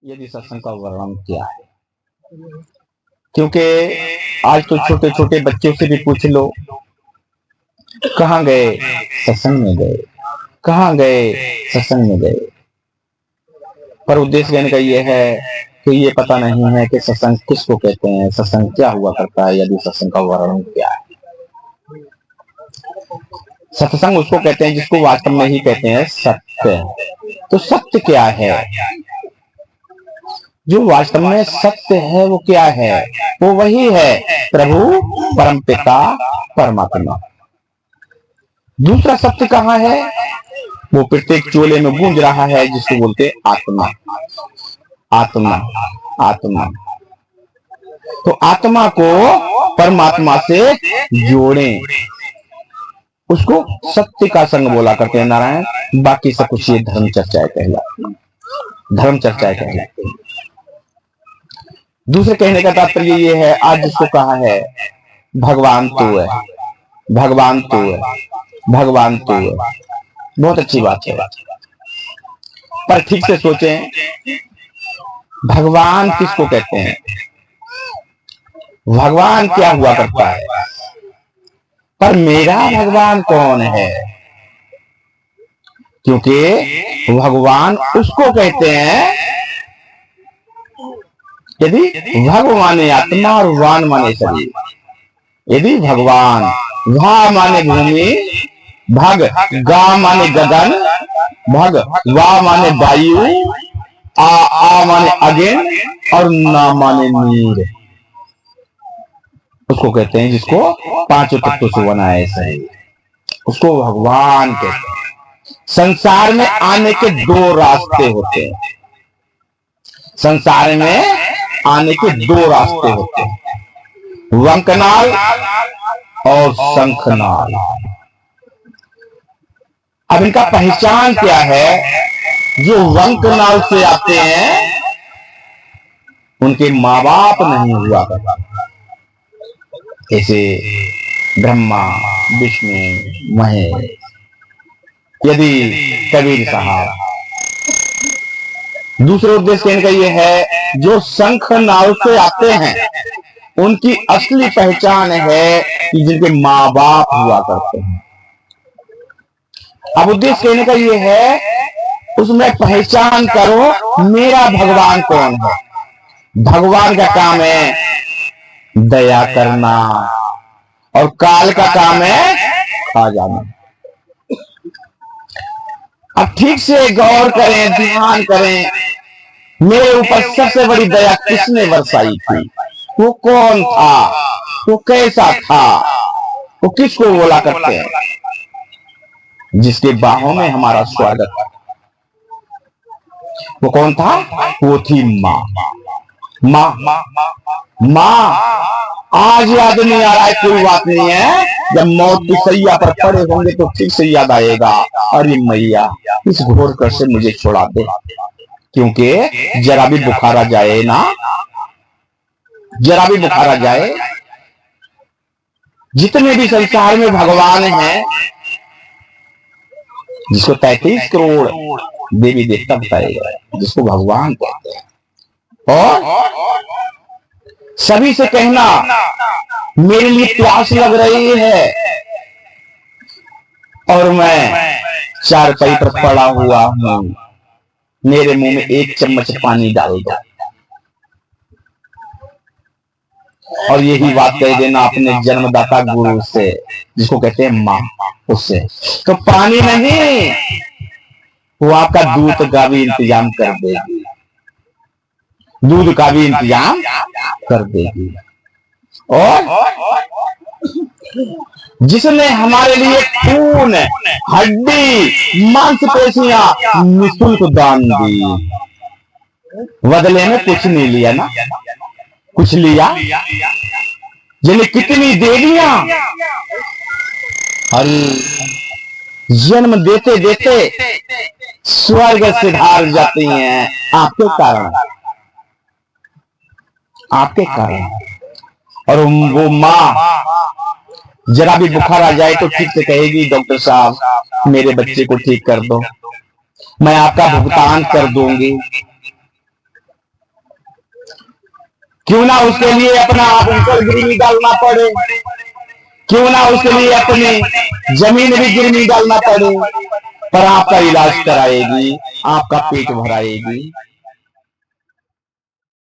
यदि सत्संग का वर्णन किया है, क्योंकि आज तो छोटे छोटे बच्चों से भी पूछ लो, कहाँ गए? सत्संग में गए। कहाँ गए? सत्संग में गए। पर उद्देश्य कहने का यह है कि ये पता नहीं है कि सत्संग किसको कहते हैं, सत्संग क्या हुआ करता है, यदि सत्संग का वर्णन क्या है। सत्संग उसको कहते हैं जिसको वास्तव में ही कहते हैं सत्य। तो सत्य क्या है? जो वास्तव में सत्य है वो क्या है? वो वही है प्रभु परमपिता परमात्मा। दूसरा सत्य कहाँ है? वो प्रत्येक चोले में गूंज रहा है, जिसको बोलते आत्मा। आत्मा आत्मा। तो आत्मा को परमात्मा से जोड़ें, उसको सत्य का संग बोला करते हैं नारायण। बाकी सब कुछ ये धर्म चर्चाएं कहलाती, धर्म चर्चाएं कहलाती। दूसरे कहने का तात्पर्य ये है, आज जिसको कहा है भगवान तो है, भगवान तो है, भगवान तो है, बहुत अच्छी बात है। पर ठीक से सोचें, भगवान किसको कहते हैं? भगवान क्या हुआ करता है? पर मेरा भगवान कौन है? क्योंकि भगवान उसको कहते हैं यदि भग माने आत्मा और वान माने शरीर। यदि भगवान, भा माने भूमि, भग गा माने गगन, भग वा माने वायु, आ माने अगेन और ना माने नीर। उसको कहते हैं जिसको पांचों तत्वों से बना है शरीर, उसको भगवान कहते हैं। संसार में आने के दो रास्ते होते हैं, संसार में आने के दो रास्ते होते हैं, वंकनाल और शंखनाल। अब इनका पहचान क्या है? जो वंकनाल से आते हैं उनके माँ बाप नहीं हुआ करते, ऐसे ब्रह्मा विष्णु महेश। यदि कबीर साहब। दूसरे उद्देश्य कहने का यह है, जो शंख नाल से आते हैं उनकी असली पहचान है कि जिनके माँ बाप हुआ करते हैं। अब उद्देश्य कहने का यह है, उसमें पहचान करो मेरा भगवान कौन है। भगवान का काम है दया करना और काल का काम है खा जाना। अब ठीक से गौर करें, ध्यान करें, मेरे ऊपर सबसे बड़ी दया किसने बरसाई थी? वो कौन था? वो कैसा था? वो किसको बोला करते हैं? जिसके बाहों में हमारा स्वागत। वो कौन था? वो थी माँ। माँ माँ। आज याद नहीं आ रहा है, कोई बात नहीं है, जब मौत की सैया पर पड़े होंगे तो ठीक से याद आएगा, अरे मैया इस घोर कर से मुझे छोड़ा दे। क्योंकि जरा भी बुखार आ जाए ना, जरा भी बुखार आ जाए, जितने भी संसार में भगवान हैं, जिसको 33 करोड़ देवी देवता बताएगा, जिसको भगवान कहते हैं, और सभी से कहना मेरे लिए प्यास लग रही है और मैं चारपाई पर पड़ा हुआ हूं, मेरे मुंह में एक चम्मच पानी डाल दो। और यही बात कह देना अपने जन्मदाता गुरु से, जिसको कहते हैं माँ, उससे। तो पानी नहीं, वो आपका दूध का भी इंतजाम कर देगी, दूध का भी इंतजाम कर देगी। और जिसने हमारे लिए खून, हड्डी, मांसपेशियां निःशुल्क दान दी, बदले में कुछ नहीं लिया ना, कुछ लिया? जिन्हें कितनी दे दिया। और जन्म देते देते स्वर्ग सिधार जाती हैं आपके कारण, आपके कारण। और वो माँ जरा भी बुखार आ जाए तो ठीक से कहेगी, डॉक्टर साहब मेरे बच्चे को ठीक कर दो, मैं आपका भुगतान कर दूंगी। क्यों ना उसके लिए अपना आभूषण गिरवी डालना पड़े, क्यों ना उसके लिए अपनी जमीन भी गिरवी डालना पड़े, पर आपका इलाज कराएगी, आपका पेट भराएगी।